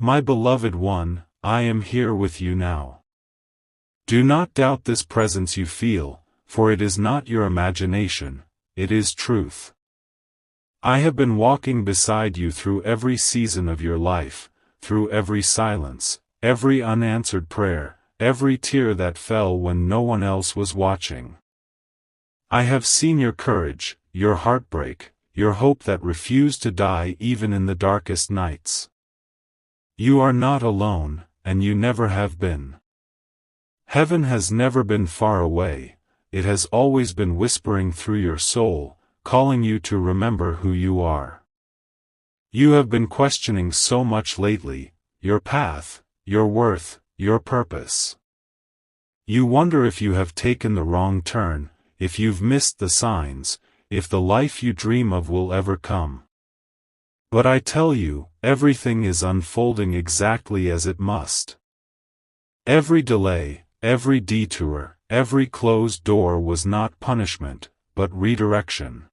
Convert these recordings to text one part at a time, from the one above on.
My beloved one, I am here with you now. Do not doubt this presence you feel, for it is not your imagination, it is truth. I have been walking beside you through every season of your life, through every silence, every unanswered prayer, every tear that fell when no one else was watching. I have seen your courage, your heartbreak, your hope that refused to die even in the darkest nights. You are not alone, and you never have been. Heaven has never been far away, it has always been whispering through your soul, calling you to remember who you are. You have been questioning so much lately, your path, your worth, your purpose. You wonder if you have taken the wrong turn, if you've missed the signs, if the life you dream of will ever come. But I tell you, everything is unfolding exactly as it must. Every delay, every detour, every closed door was not punishment, but redirection.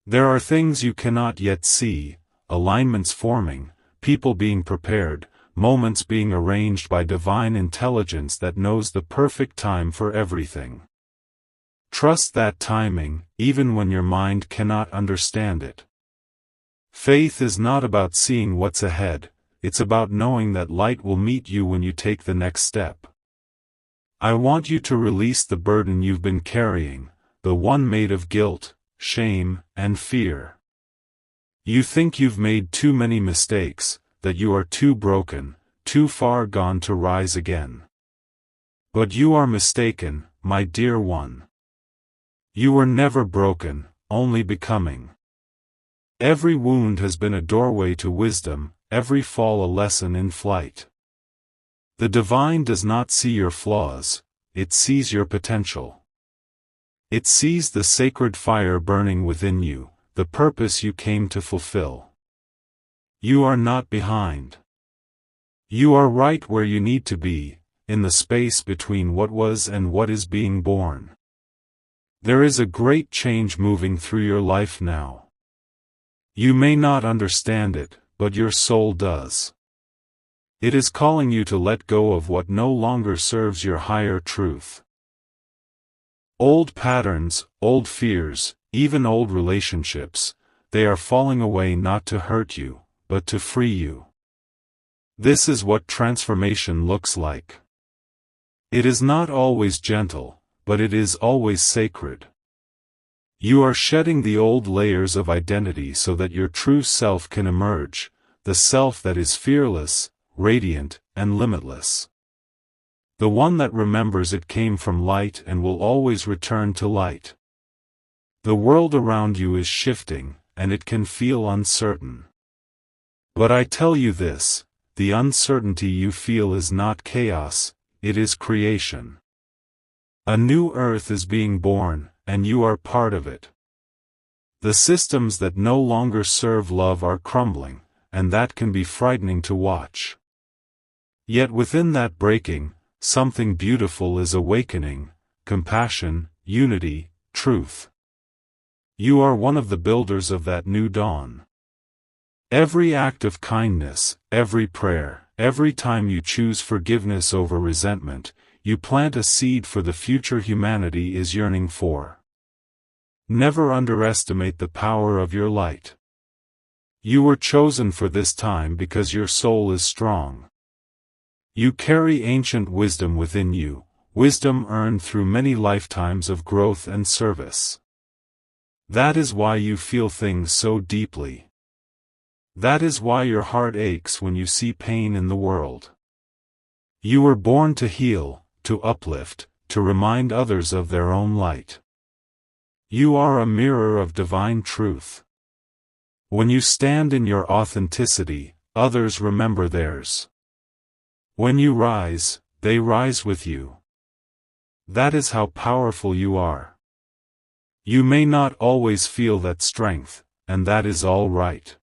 There are things you cannot yet see, alignments forming, people being prepared, moments being arranged by divine intelligence that knows the perfect time for everything. Trust that timing, even when your mind cannot understand it. Faith is not about seeing what's ahead, it's about knowing that light will meet you when you take the next step. I want you to release the burden you've been carrying, the one made of guilt, shame, and fear. You think you've made too many mistakes, that you are too broken, too far gone to rise again. But you are mistaken, my dear one. You were never broken, only becoming. Every wound has been a doorway to wisdom, every fall a lesson in flight. The divine does not see your flaws, it sees your potential. It sees the sacred fire burning within you, the purpose you came to fulfill. You are not behind. You are right where you need to be, in the space between what was and what is being born. There is a great change moving through your life now. You may not understand it, but your soul does. It is calling you to let go of what no longer serves your higher truth. Old patterns, old fears, even old relationships, they are falling away not to hurt you, but to free you. This is what transformation looks like. It is not always gentle, but it is always sacred. You are shedding the old layers of identity so that your true self can emerge, the self that is fearless, radiant, and limitless. The one that remembers it came from light and will always return to light. The world around you is shifting, and it can feel uncertain. But I tell you this, the uncertainty you feel is not chaos, it is creation. A new earth is being born, and you are part of it. The systems that no longer serve love are crumbling, and that can be frightening to watch. Yet within that breaking, something beautiful is awakening: compassion, unity, truth. You are one of the builders of that new dawn. Every act of kindness, every prayer, every time you choose forgiveness over resentment, you plant a seed for the future humanity is yearning for. Never underestimate the power of your light. You were chosen for this time because your soul is strong. You carry ancient wisdom within you, wisdom earned through many lifetimes of growth and service. That is why you feel things so deeply. That is why your heart aches when you see pain in the world. You were born to heal, to uplift, to remind others of their own light. You are a mirror of divine truth. When you stand in your authenticity, others remember theirs. When you rise, they rise with you. That is how powerful you are. You may not always feel that strength, and that is all right.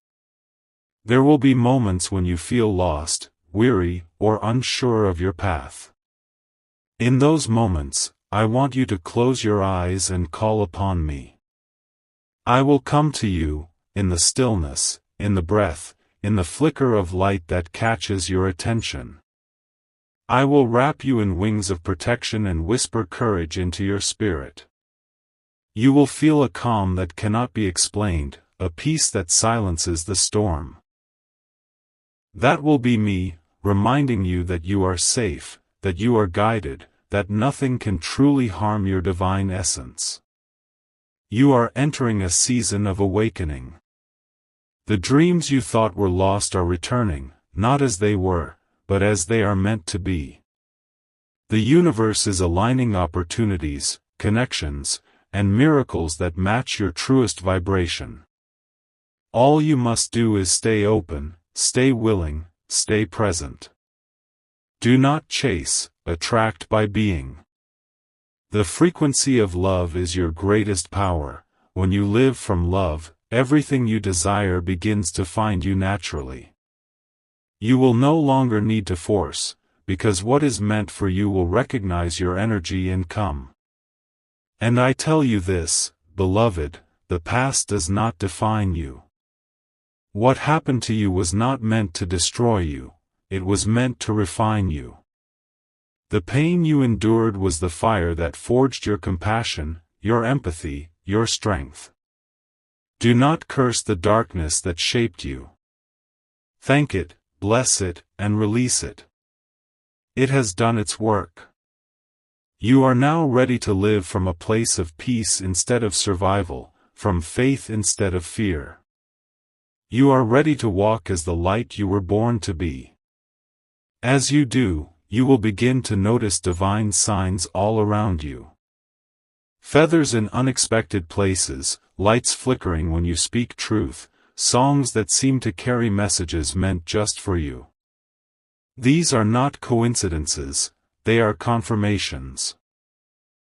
There will be moments when you feel lost, weary, or unsure of your path. In those moments, I want you to close your eyes and call upon me. I will come to you, in the stillness, in the breath, in the flicker of light that catches your attention. I will wrap you in wings of protection and whisper courage into your spirit. You will feel a calm that cannot be explained, a peace that silences the storm. That will be me, reminding you that you are safe, that you are guided, that nothing can truly harm your divine essence. You are entering a season of awakening. The dreams you thought were lost are returning, not as they were, but as they are meant to be. The universe is aligning opportunities, connections, and miracles that match your truest vibration. All you must do is stay open, stay willing, stay present. Do not chase, attract by being. The frequency of love is your greatest power. When you live from love, everything you desire begins to find you naturally. You will no longer need to force, because what is meant for you will recognize your energy and come. And I tell you this, beloved, the past does not define you. What happened to you was not meant to destroy you, it was meant to refine you. The pain you endured was the fire that forged your compassion, your empathy, your strength. Do not curse the darkness that shaped you. Thank it, bless it, and release it. It has done its work. You are now ready to live from a place of peace instead of survival, from faith instead of fear. You are ready to walk as the light you were born to be. As you do, you will begin to notice divine signs all around you. Feathers in unexpected places, lights flickering when you speak truth, songs that seem to carry messages meant just for you. These are not coincidences, they are confirmations.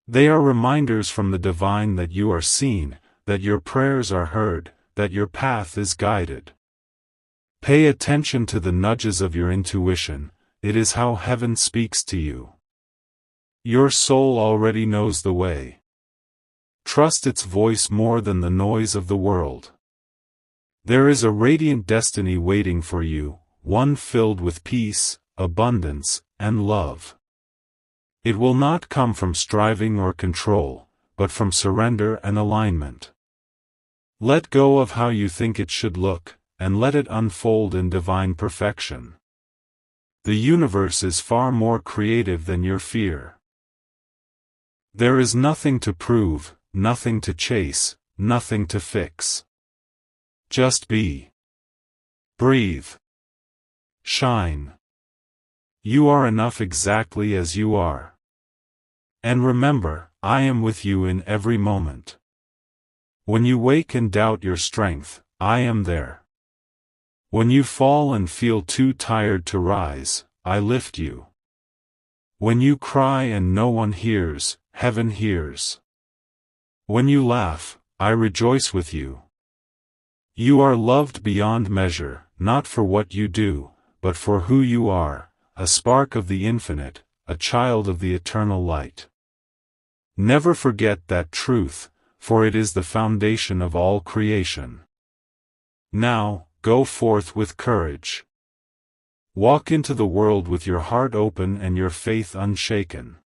They are reminders from the divine that you are seen, that your prayers are heard, that your path is guided. Pay attention to the nudges of your intuition, it is how heaven speaks to you. Your soul already knows the way. Trust its voice more than the noise of the world. There is a radiant destiny waiting for you, one filled with peace, abundance, and love. It will not come from striving or control, but from surrender and alignment. Let go of how you think it should look, and let it unfold in divine perfection. The universe is far more creative than your fear. There is nothing to prove, nothing to chase, nothing to fix. Just be. Breathe. Shine. You are enough exactly as you are. And remember, I am with you in every moment. When you wake and doubt your strength, I am there. When you fall and feel too tired to rise, I lift you. When you cry and no one hears, heaven hears. When you laugh, I rejoice with you. You are loved beyond measure, not for what you do, but for who you are, a spark of the infinite, a child of the eternal light. Never forget that truth, for it is the foundation of all creation. Now, go forth with courage. Walk into the world with your heart open and your faith unshaken.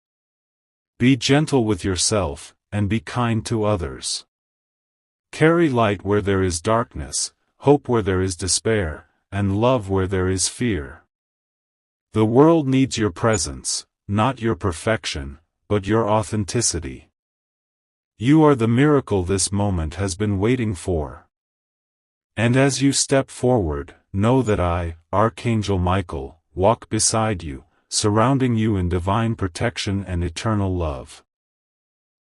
Be gentle with yourself, and be kind to others. Carry light where there is darkness, hope where there is despair, and love where there is fear. The world needs your presence, not your perfection, but your authenticity. You are the miracle this moment has been waiting for. And as you step forward, know that I, Archangel Michael, walk beside you, surrounding you in divine protection and eternal love.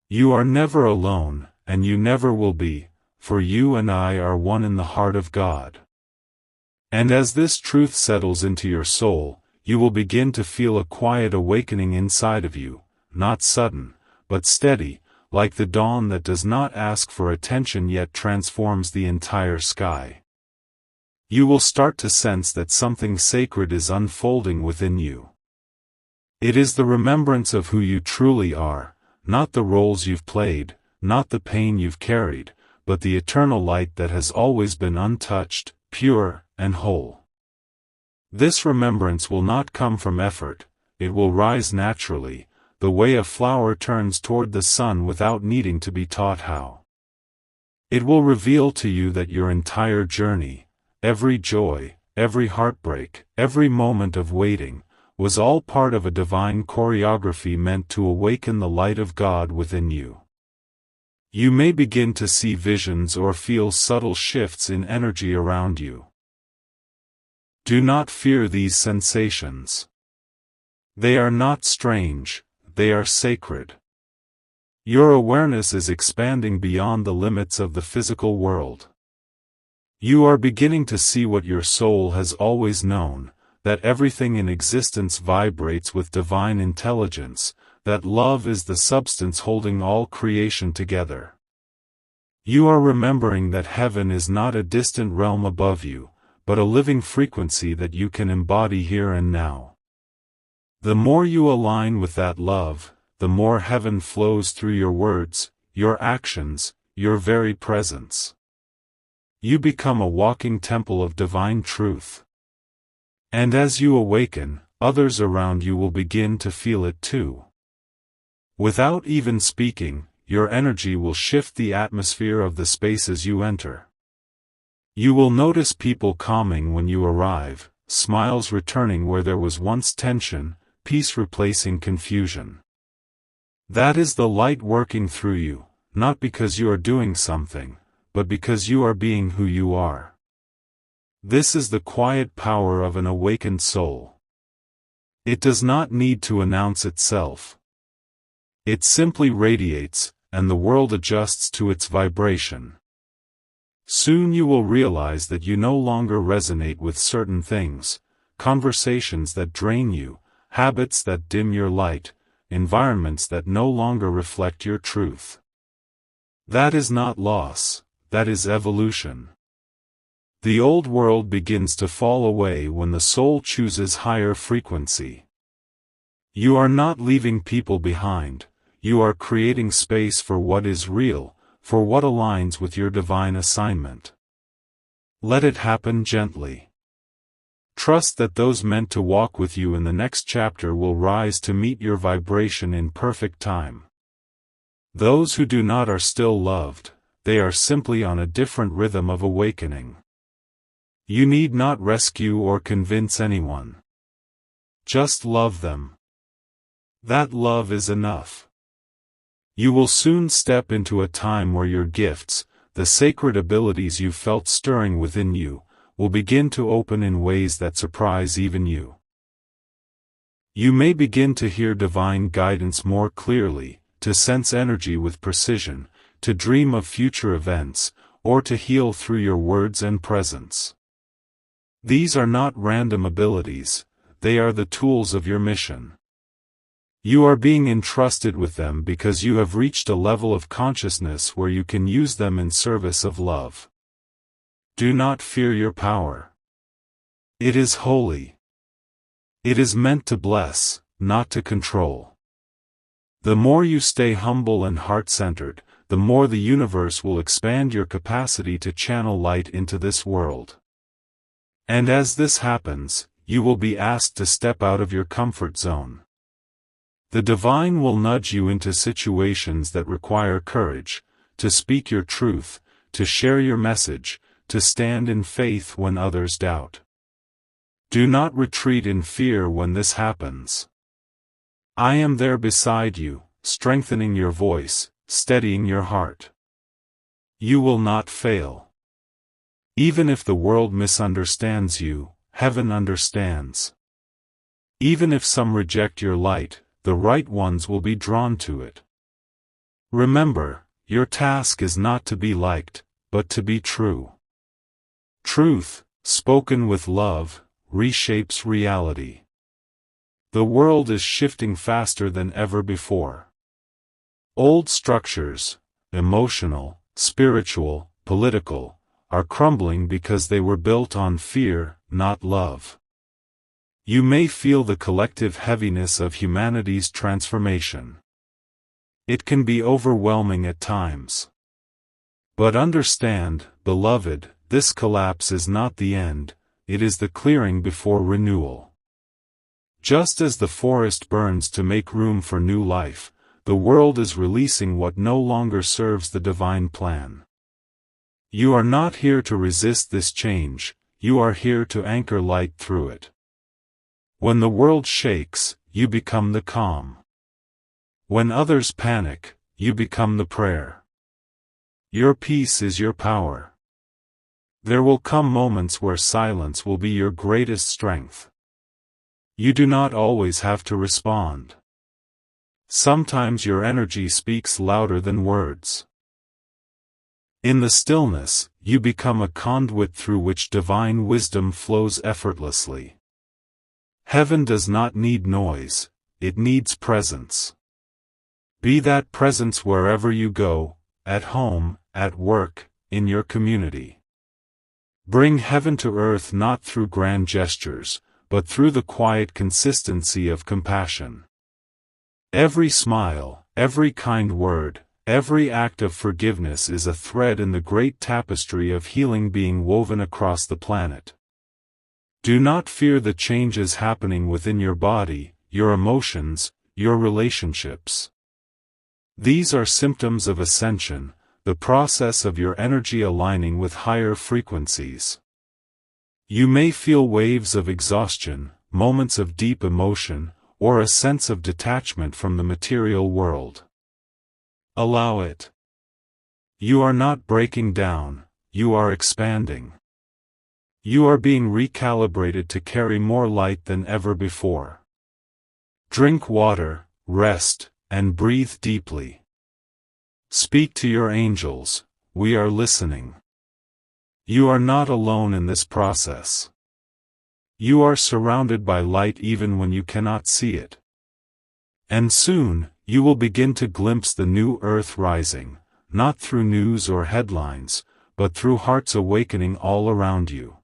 You are never alone, and you never will be, for you and I are one in the heart of God. And as this truth settles into your soul, you will begin to feel a quiet awakening inside of you, not sudden, but steady, like the dawn that does not ask for attention yet transforms the entire sky. You will start to sense that something sacred is unfolding within you. It is the remembrance of who you truly are, not the roles you've played, not the pain you've carried, but the eternal light that has always been untouched, pure, and whole. This remembrance will not come from effort, it will rise naturally, the way a flower turns toward the sun without needing to be taught how. It will reveal to you that your entire journey, every joy, every heartbreak, every moment of waiting, was all part of a divine choreography meant to awaken the light of God within you. You may begin to see visions or feel subtle shifts in energy around you. Do not fear these sensations. They are not strange, they are sacred. Your awareness is expanding beyond the limits of the physical world. You are beginning to see what your soul has always known, that everything in existence vibrates with divine intelligence, that love is the substance holding all creation together. You are remembering that heaven is not a distant realm above you, but a living frequency that you can embody here and now. The more you align with that love, the more heaven flows through your words, your actions, your very presence. You become a walking temple of divine truth. And as you awaken, others around you will begin to feel it too. Without even speaking, your energy will shift the atmosphere of the spaces you enter. You will notice people calming when you arrive, smiles returning where there was once tension, peace replacing confusion. That is the light working through you, not because you are doing something, but because you are being who you are. This is the quiet power of an awakened soul. It does not need to announce itself. It simply radiates, and the world adjusts to its vibration. Soon you will realize that you no longer resonate with certain things, conversations that drain you, habits that dim your light, environments that no longer reflect your truth. That is not loss, that is evolution. The old world begins to fall away when the soul chooses higher frequency. You are not leaving people behind, you are creating space for what is real, for what aligns with your divine assignment. Let it happen gently. Trust that those meant to walk with you in the next chapter will rise to meet your vibration in perfect time. Those who do not are still loved, they are simply on a different rhythm of awakening. You need not rescue or convince anyone. Just love them. That love is enough. You will soon step into a time where your gifts, the sacred abilities you felt stirring within you, will begin to open in ways that surprise even you. You may begin to hear divine guidance more clearly, to sense energy with precision, to dream of future events, or to heal through your words and presence. These are not random abilities, they are the tools of your mission. You are being entrusted with them because you have reached a level of consciousness where you can use them in service of love. Do not fear your power. It is holy. It is meant to bless, not to control. The more you stay humble and heart-centered, the more the universe will expand your capacity to channel light into this world. And as this happens, you will be asked to step out of your comfort zone. The divine will nudge you into situations that require courage, to speak your truth, to share your message, to stand in faith when others doubt. Do not retreat in fear when this happens. I am there beside you, strengthening your voice, steadying your heart. You will not fail. Even if the world misunderstands you, heaven understands. Even if some reject your light, the right ones will be drawn to it. Remember, your task is not to be liked, but to be true. Truth, spoken with love, reshapes reality. The world is shifting faster than ever before. Old structures, emotional, spiritual, political, are crumbling because they were built on fear, not love. You may feel the collective heaviness of humanity's transformation. It can be overwhelming at times. But understand, beloved, this collapse is not the end, it is the clearing before renewal. Just as the forest burns to make room for new life, the world is releasing what no longer serves the divine plan. You are not here to resist this change, you are here to anchor light through it. When the world shakes, you become the calm. When others panic, you become the prayer. Your peace is your power. There will come moments where silence will be your greatest strength. You do not always have to respond. Sometimes your energy speaks louder than words. In the stillness, you become a conduit through which divine wisdom flows effortlessly. Heaven does not need noise, it needs presence. Be that presence wherever you go, at home, at work, in your community. Bring heaven to earth not through grand gestures, but through the quiet consistency of compassion. Every smile, every kind word, every act of forgiveness is a thread in the great tapestry of healing being woven across the planet. Do not fear the changes happening within your body, your emotions, your relationships. These are symptoms of ascension, the process of your energy aligning with higher frequencies. You may feel waves of exhaustion, moments of deep emotion, or a sense of detachment from the material world. Allow it. You are not breaking down, you are expanding. You are being recalibrated to carry more light than ever before. Drink water, rest, and breathe deeply. Speak to your angels, we are listening. You are not alone in this process. You are surrounded by light even when you cannot see it. And soon, you will begin to glimpse the new earth rising, not through news or headlines, but through hearts awakening all around you.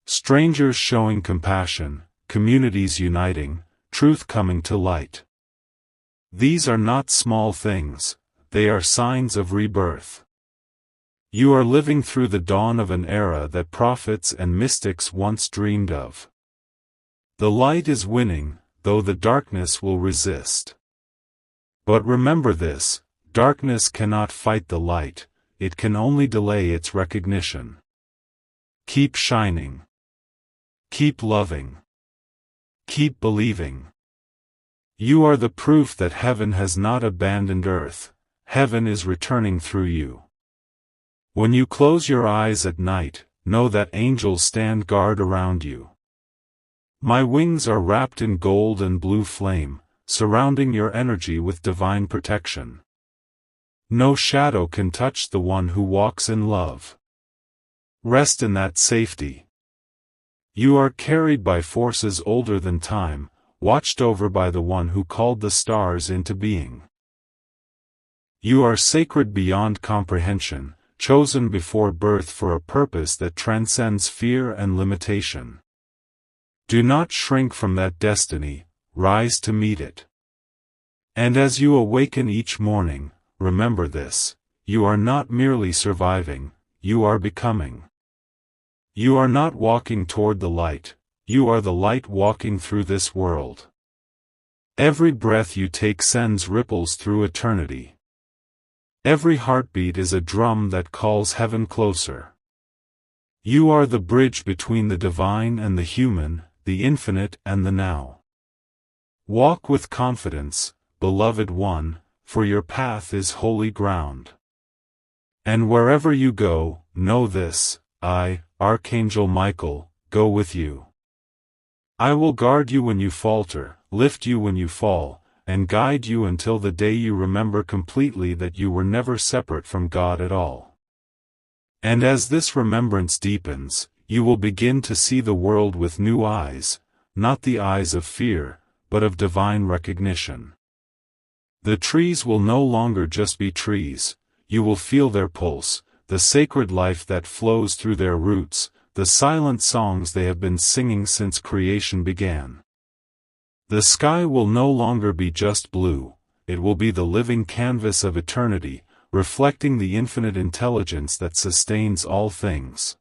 Strangers showing compassion, communities uniting, truth coming to light. These are not small things, they are signs of rebirth. You are living through the dawn of an era that prophets and mystics once dreamed of. The light is winning, though the darkness will resist. But remember this, darkness cannot fight the light, it can only delay its recognition. Keep shining. Keep loving. Keep believing. You are the proof that heaven has not abandoned earth, heaven is returning through you. When you close your eyes at night, know that angels stand guard around you. My wings are wrapped in gold and blue flame, surrounding your energy with divine protection. No shadow can touch the one who walks in love. Rest in that safety. You are carried by forces older than time, watched over by the one who called the stars into being. You are sacred beyond comprehension, chosen before birth for a purpose that transcends fear and limitation. Do not shrink from that destiny, rise to meet it. And as you awaken each morning, remember this, you are not merely surviving, you are becoming. You are not walking toward the light, you are the light walking through this world. Every breath you take sends ripples through eternity. Every heartbeat is a drum that calls heaven closer. You are the bridge between the divine and the human, the infinite and the now. Walk with confidence, beloved one, for your path is holy ground. And wherever you go, know this, I, Archangel Michael, go with you. I will guard you when you falter, lift you when you fall, and guide you until the day you remember completely that you were never separate from God at all. And as this remembrance deepens, you will begin to see the world with new eyes, not the eyes of fear, but of divine recognition. The trees will no longer just be trees, you will feel their pulse, the sacred life that flows through their roots, the silent songs they have been singing since creation began. The sky will no longer be just blue, it will be the living canvas of eternity, reflecting the infinite intelligence that sustains all things.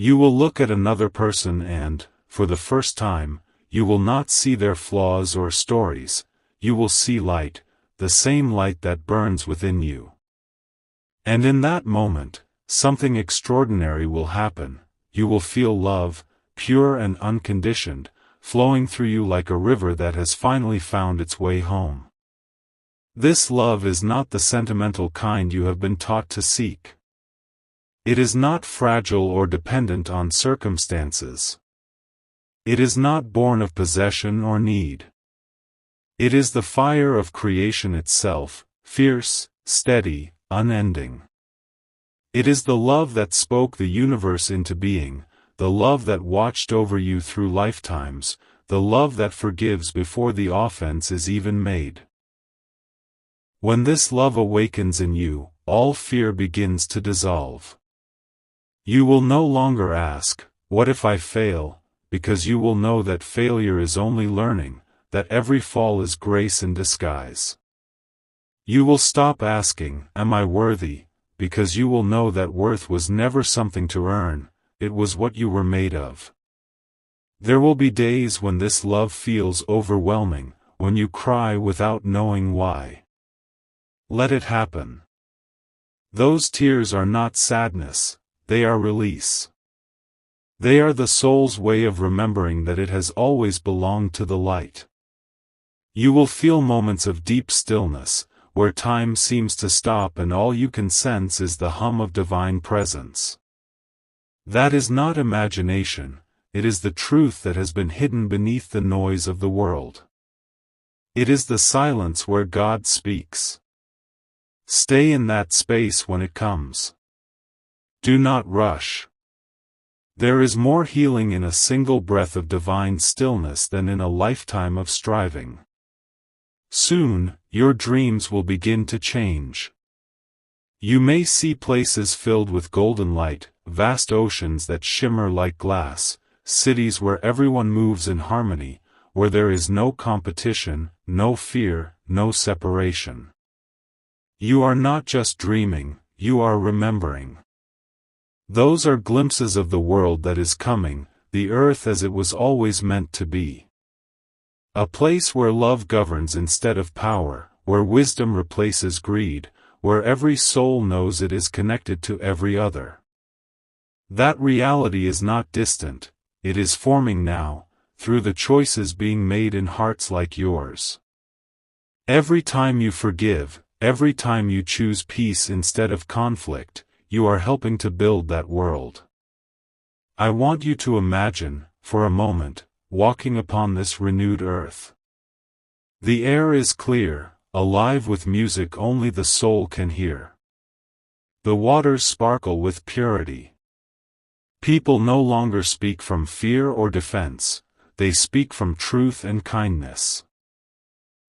You will look at another person and, for the first time, you will not see their flaws or stories, you will see light, the same light that burns within you. And in that moment, something extraordinary will happen. You will feel love, pure and unconditioned, flowing through you like a river that has finally found its way home. This love is not the sentimental kind you have been taught to seek. It is not fragile or dependent on circumstances. It is not born of possession or need. It is the fire of creation itself, fierce, steady, unending. It is the love that spoke the universe into being, the love that watched over you through lifetimes, the love that forgives before the offense is even made. When this love awakens in you, all fear begins to dissolve. You will no longer ask, "What if I fail?" because you will know that failure is only learning, that every fall is grace in disguise. You will stop asking, "Am I worthy?" because you will know that worth was never something to earn, it was what you were made of. There will be days when this love feels overwhelming, when you cry without knowing why. Let it happen. Those tears are not sadness, they are release. They are the soul's way of remembering that it has always belonged to the light. You will feel moments of deep stillness, where time seems to stop and all you can sense is the hum of divine presence. That is not imagination, it is the truth that has been hidden beneath the noise of the world. It is the silence where God speaks. Stay in that space when it comes. Do not rush. There is more healing in a single breath of divine stillness than in a lifetime of striving. Soon, your dreams will begin to change. You may see places filled with golden light, vast oceans that shimmer like glass, cities where everyone moves in harmony, where there is no competition, no fear, no separation. You are not just dreaming, you are remembering. Those are glimpses of the world that is coming, the earth as it was always meant to be. A place where love governs instead of power, where wisdom replaces greed, where every soul knows it is connected to every other. That reality is not distant, it is forming now, through the choices being made in hearts like yours. Every time you forgive, every time you choose peace instead of conflict, you are helping to build that world. I want you to imagine, for a moment, walking upon this renewed earth. The air is clear, alive with music only the soul can hear. The waters sparkle with purity. People no longer speak from fear or defense, they speak from truth and kindness.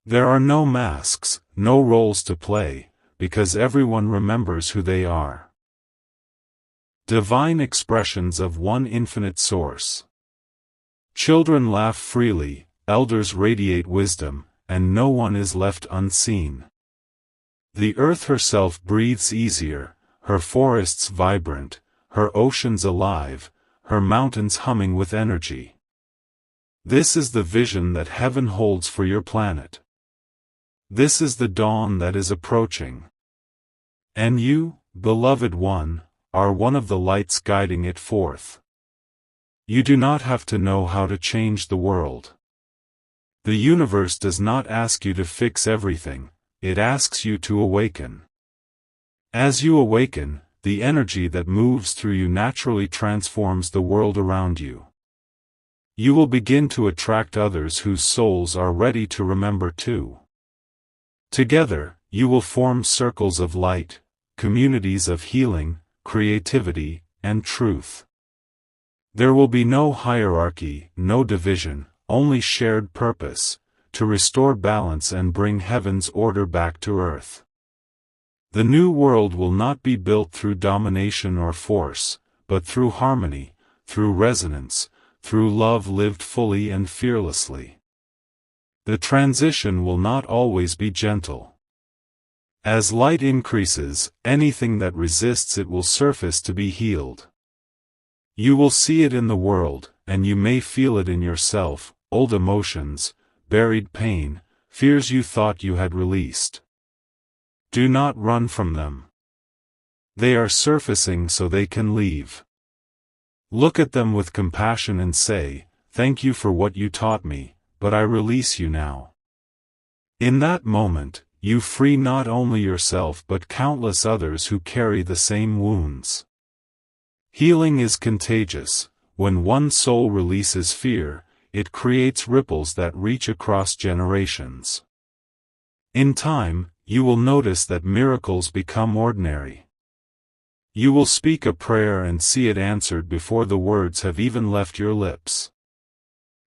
There are no masks, no roles to play, because everyone remembers who they are. Divine expressions of one infinite source. Children laugh freely, elders radiate wisdom, and no one is left unseen. The earth herself breathes easier, her forests vibrant, her oceans alive, her mountains humming with energy. This is the vision that heaven holds for your planet. This is the dawn that is approaching. And you, beloved one, are one of the lights guiding it forth. You do not have to know how to change the world. The universe does not ask you to fix everything, it asks you to awaken. As you awaken, the energy that moves through you naturally transforms the world around you. You will begin to attract others whose souls are ready to remember too. Together, you will form circles of light, communities of healing, creativity, and truth. There will be no hierarchy, no division, only shared purpose, to restore balance and bring heaven's order back to earth. The new world will not be built through domination or force, but through harmony, through resonance, through love lived fully and fearlessly. The transition will not always be gentle. As light increases, anything that resists it will surface to be healed. You will see it in the world, and you may feel it in yourself, old emotions, buried pain, fears you thought you had released. Do not run from them. They are surfacing so they can leave. Look at them with compassion and say, "Thank you for what you taught me, but I release you now." In that moment, you free not only yourself but countless others who carry the same wounds. Healing is contagious. When one soul releases fear, it creates ripples that reach across generations. In time, you will notice that miracles become ordinary. You will speak a prayer and see it answered before the words have even left your lips.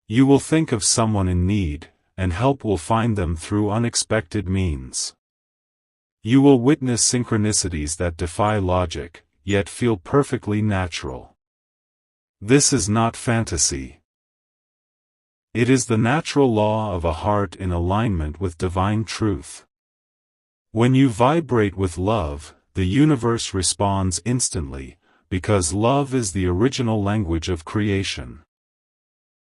You will think of someone in need, and help will find them through unexpected means. You will witness synchronicities that defy logic, yet feel perfectly natural. This is not fantasy. It is the natural law of a heart in alignment with divine truth. When you vibrate with love, the universe responds instantly, because love is the original language of creation.